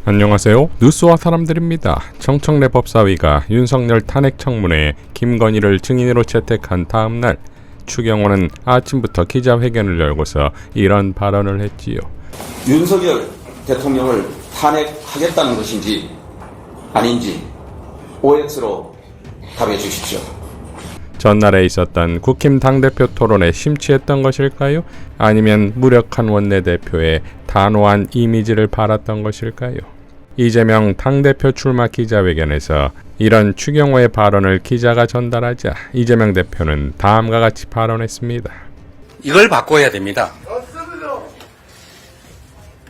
안녕하세요. 뉴스와 사람들입니다. 청청래 법사위가 윤석열 탄핵 청문회에 김건희를 증인으로 채택한 다음 날 추경호는 아침부터 기자회견을 열고서 이런 발언을 했지요. 윤석열 대통령을 탄핵하겠다는 것인지 아닌지 OX로 답해 주십시오. 전날에 있었던 국힘 당대표 토론에 심취했던 것일까요? 아니면 무력한 원내대표의 단호한 이미지를 바랐던 것일까요? 이재명 당대표 출마 기자회견에서 이런 추경호의 발언을 기자가 전달하자 이재명 대표는 다음과 같이 발언했습니다. 이걸 바꿔야 됩니다.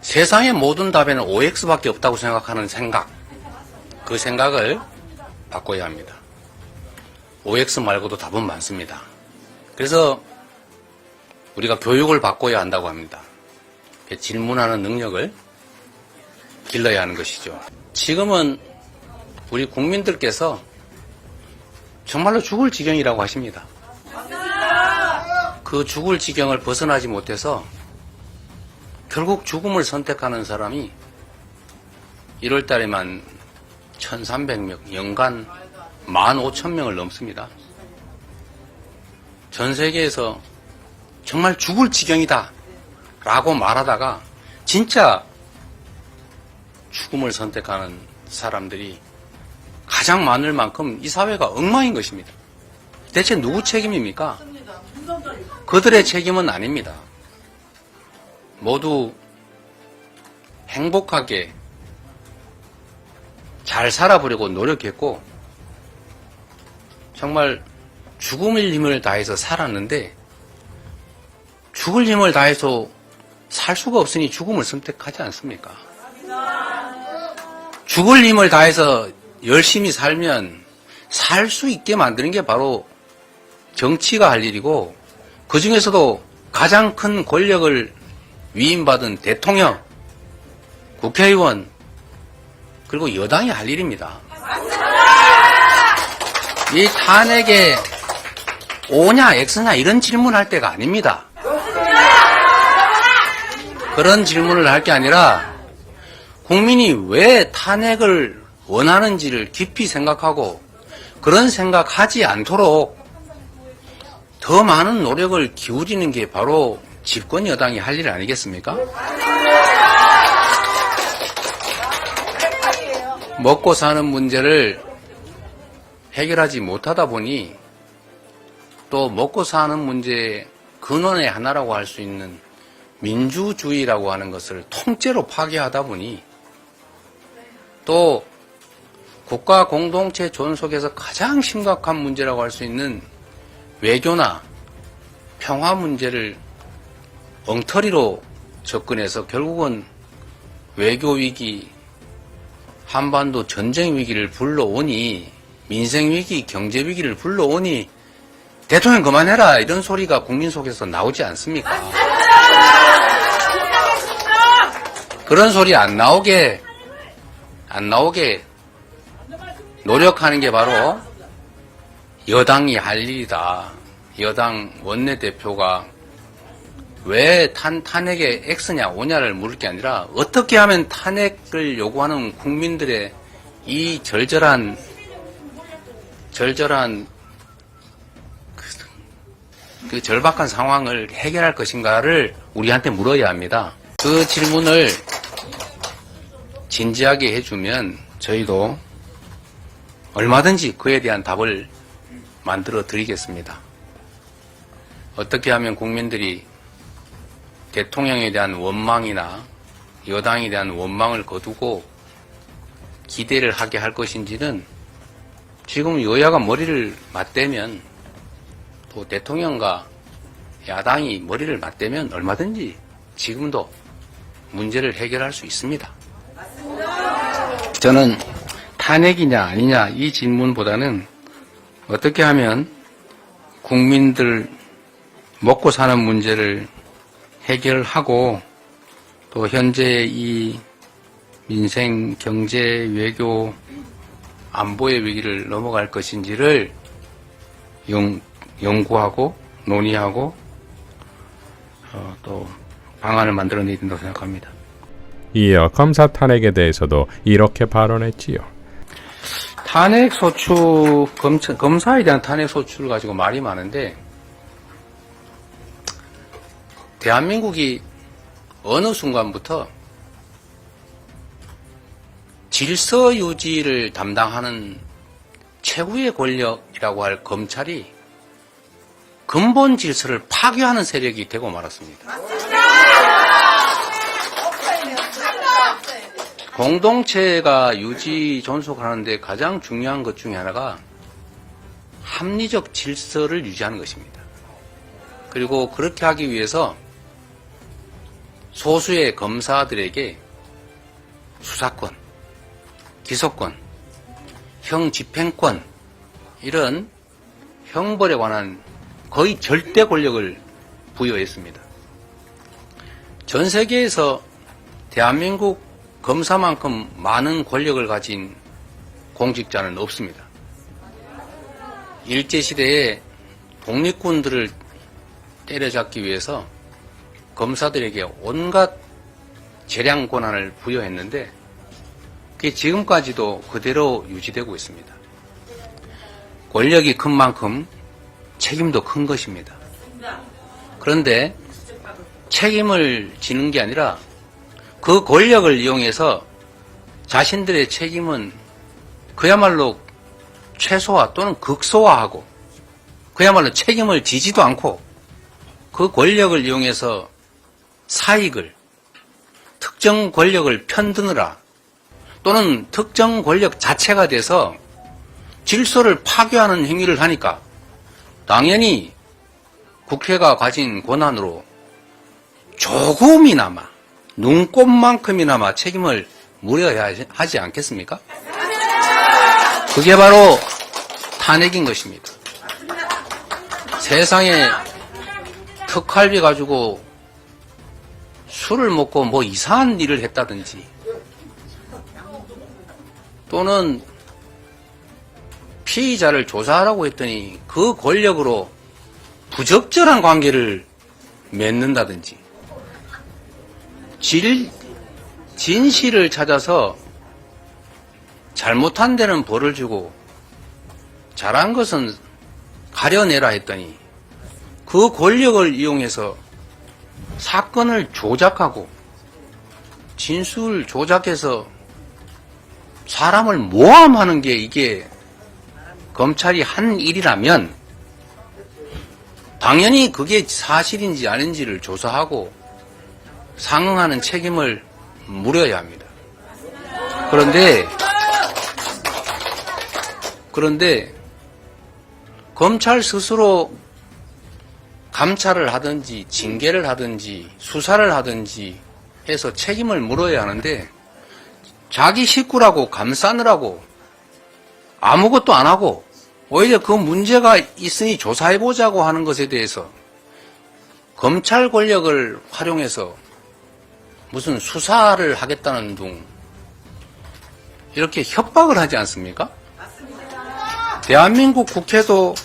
세상의 모든 답에는 OX밖에 없다고 생각하는 생각, 그 생각을 바꿔야 합니다. OX 말고도 답은 많습니다. 그래서 우리가 교육을 바꿔야 한다고 합니다. 질문하는 능력을 길러야 하는 것이죠. 지금은 우리 국민들께서 정말로 죽을 지경이라고 하십니다. 그 죽을 지경을 벗어나지 못해서 결국 죽음을 선택하는 사람이 1월 달에만 1,300명, 연간 15,000명을 넘습니다. 전 세계에서 정말 죽을 지경이다 라고 말하다가 진짜 죽음을 선택하는 사람들이 가장 많을 만큼 이 사회가 엉망인 것입니다. 대체 누구 책임입니까? 그들의 책임은 아닙니다. 모두 행복하게 잘 살아보려고 노력했고 정말 죽음의 힘을 다해서 살았는데 죽을 힘을 다해서 살 수가 없으니 죽음을 선택하지 않습니까? 죽을 힘을 다해서 열심히 살면 살 수 있게 만드는 게 바로 정치가 할 일이고 그 중에서도 가장 큰 권력을 위임받은 대통령, 국회의원, 그리고 여당이 할 일입니다. 이 탄핵에 O냐 X냐 이런 질문할 때가 아닙니다. 그런 질문을 할 게 아니라 국민이 왜 탄핵을 원하는지를 깊이 생각하고 그런 생각하지 않도록 더 많은 노력을 기울이는 게 바로 집권 여당이 할 일 아니겠습니까? 먹고 사는 문제를 해결하지 못하다 보니 또 먹고 사는 문제의 근원의 하나라고 할 수 있는 민주주의라고 하는 것을 통째로 파괴하다 보니 또 국가 공동체 존속에서 가장 심각한 문제라고 할 수 있는 외교나 평화 문제를 엉터리로 접근해서 결국은 외교 위기, 한반도 전쟁 위기를 불러오니 민생 위기, 경제 위기를 불러오니 대통령 그만해라 이런 소리가 국민 속에서 나오지 않습니까? 그런 소리 안 나오게 노력하는 게 바로 여당이 할 일이다. 여당 원내대표가 왜 탄핵에 X냐 O냐를 물을 게 아니라 어떻게 하면 탄핵을 요구하는 국민들의 이 절절한 그 절박한 상황을 해결할 것인가를 우리한테 물어야 합니다. 그 질문을 진지하게 해주면 저희도 얼마든지 그에 대한 답을 만들어 드리겠습니다. 어떻게 하면 국민들이 대통령에 대한 원망이나 여당에 대한 원망을 거두고 기대를 하게 할 것인지는 지금 여야가 머리를 맞대면 또 대통령과 야당이 머리를 맞대면 얼마든지 지금도 문제를 해결할 수 있습니다. 저는 탄핵이냐 아니냐 이 질문보다는 어떻게 하면 국민들 먹고 사는 문제를 해결하고 또 현재 이 민생, 경제, 외교, 안보의 위기를 넘어갈 것인지를 연구하고 논의하고 또 방안을 만들어내야 된다고 생각합니다. 이어 검사 탄핵에 대해서도 이렇게 발언했지요. 탄핵 소추, 검사에 대한 탄핵 소추를 가지고 말이 많은데, 대한민국이 어느 순간부터 질서 유지를 담당하는 최고의 권력이라고 할 검찰이 근본 질서를 파괴하는 세력이 되고 말았습니다. 공동체가 유지 존속하는데 가장 중요한 것 중에 하나가 합리적 질서를 유지하는 것입니다. 그리고 그렇게 하기 위해서 소수의 검사들에게 수사권, 기소권, 형집행권 이런 형벌에 관한 거의 절대 권력을 부여했습니다. 전 세계에서 대한민국 검사만큼 많은 권력을 가진 공직자는 없습니다. 일제시대에 독립군들을 때려잡기 위해서 검사들에게 온갖 재량 권한을 부여했는데 그게 지금까지도 그대로 유지되고 있습니다. 권력이 큰 만큼 책임도 큰 것입니다. 그런데 책임을 지는 게 아니라 그 권력을 이용해서 자신들의 책임은 그야말로 최소화 또는 극소화하고 그야말로 책임을 지지도 않고 그 권력을 이용해서 사익을, 특정 권력을 편드느라 또는 특정 권력 자체가 돼서 질서를 파괴하는 행위를 하니까 당연히 국회가 가진 권한으로 조금이나마 눈꼽만큼이나마 책임을 물어야 하지 않겠습니까? 그게 바로 탄핵인 것입니다. 세상에 특활비 가지고 술을 먹고 뭐 이상한 일을 했다든지 또는 피의자를 조사하라고 했더니 그 권력으로 부적절한 관계를 맺는다든지 진실을 찾아서 잘못한 데는 벌을 주고 잘한 것은 가려내라 했더니 그 권력을 이용해서 사건을 조작하고 진술 조작해서 사람을 모함하는 게 이게 검찰이 한 일이라면 당연히 그게 사실인지 아닌지를 조사하고 상응하는 책임을 물어야 합니다. 그런데 검찰 스스로 감찰을 하든지 징계를 하든지 수사를 하든지 해서 책임을 물어야 하는데 자기 식구라고 감싸느라고 아무것도 안 하고 오히려 그 문제가 있으니 조사해보자고 하는 것에 대해서 검찰 권력을 활용해서 무슨 수사를 하겠다는 둥 이렇게 협박을 하지 않습니까? 대한민국 국회도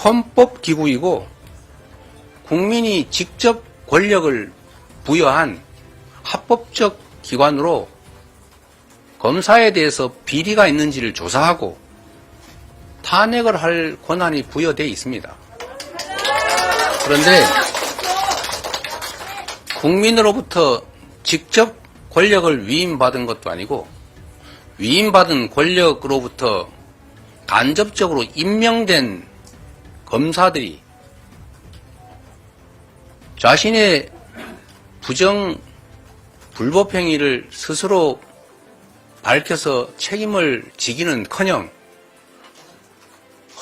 헌법기구이고 국민이 직접 권력을 부여한 합법적 기관으로 검사에 대해서 비리가 있는지를 조사하고 탄핵을 할 권한이 부여되어 있습니다. 그런데 국민으로부터 직접 권력을 위임받은 것도 아니고 위임받은 권력으로부터 간접적으로 임명된 검사들이 자신의 불법 행위를 스스로 밝혀서 책임을 지기는커녕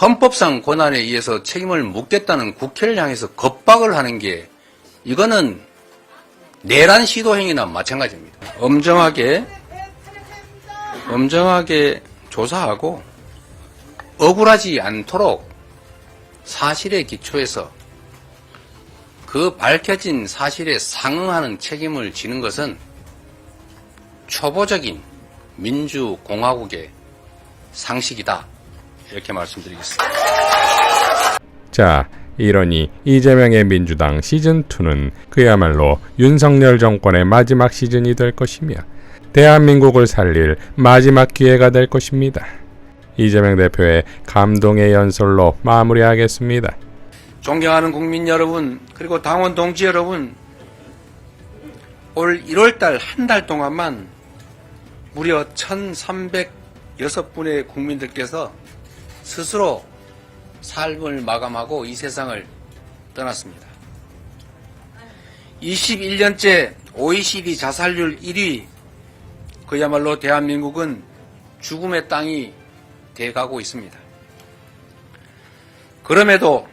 헌법상 권한에 의해서 책임을 묻겠다는 국회를 향해서 겁박을 하는 게 이거는 내란 시도 행위나 마찬가지입니다. 엄정하게 조사하고 억울하지 않도록 사실에 기초해서 그 밝혀진 사실에 상응하는 책임을 지는 것은 초보적인 민주공화국의 상식이다. 이렇게 말씀드리겠습니다. 자, 이러니 이재명의 민주당 시즌2는 그야말로 윤석열 정권의 마지막 시즌이 될 것이며 대한민국을 살릴 마지막 기회가 될 것입니다. 이재명 대표의 감동의 연설로 마무리하겠습니다. 존경하는 국민 여러분, 그리고 당원 동지 여러분, 올 1월달 한 달 동안만 무려 1,306분의 국민들께서 스스로 삶을 마감하고 이 세상을 떠났습니다. 21년째 OECD 자살률 1위, 그야말로 대한민국은 죽음의 땅이 돼가고 있습니다. 그럼에도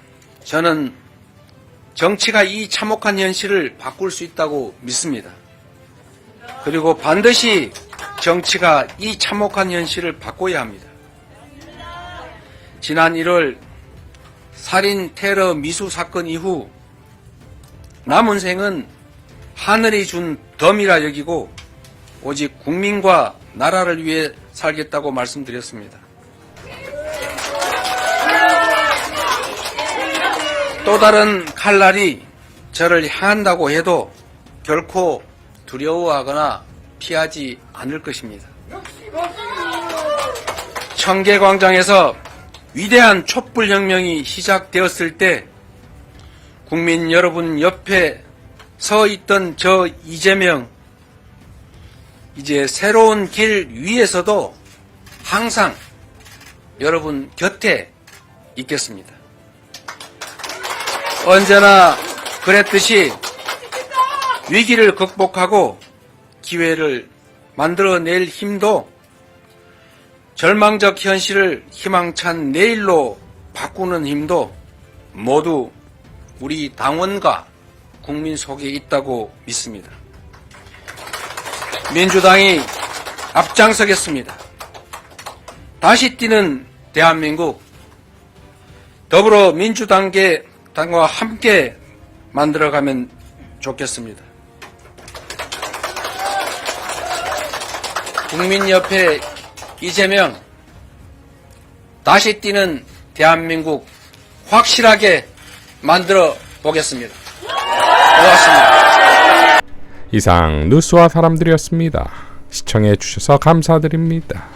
저는 정치가 이 참혹한 현실을 바꿀 수 있다고 믿습니다. 그리고 반드시 정치가 이 참혹한 현실을 바꿔야 합니다. 지난 1월 살인 테러 미수 사건 이후 남은 생은 하늘이 준 덤이라 여기고 오직 국민과 나라를 위해 살겠다고 말씀드렸습니다. 또 다른 칼날이 저를 향한다고 해도 결코 두려워하거나 피하지 않을 것입니다. 청계광장에서 위대한 촛불혁명이 시작되었을 때 국민 여러분 옆에 서 있던 저 이재명, 이제 새로운 길 위에서도 항상 여러분 곁에 있겠습니다. 언제나 그랬듯이 위기를 극복하고 기회를 만들어낼 힘도, 절망적 현실을 희망찬 내일로 바꾸는 힘도 모두 우리 당원과 국민 속에 있다고 믿습니다. 민주당이 앞장서겠습니다. 다시 뛰는 대한민국, 더불어민주당과 함께 만들어가면 좋겠습니다. 국민 옆에 이재명, 다시 뛰는 대한민국 확실하게 만들어 보겠습니다. 고맙습니다. 이상 뉴스와 사람들이었습니다. 시청해 주셔서 감사드립니다.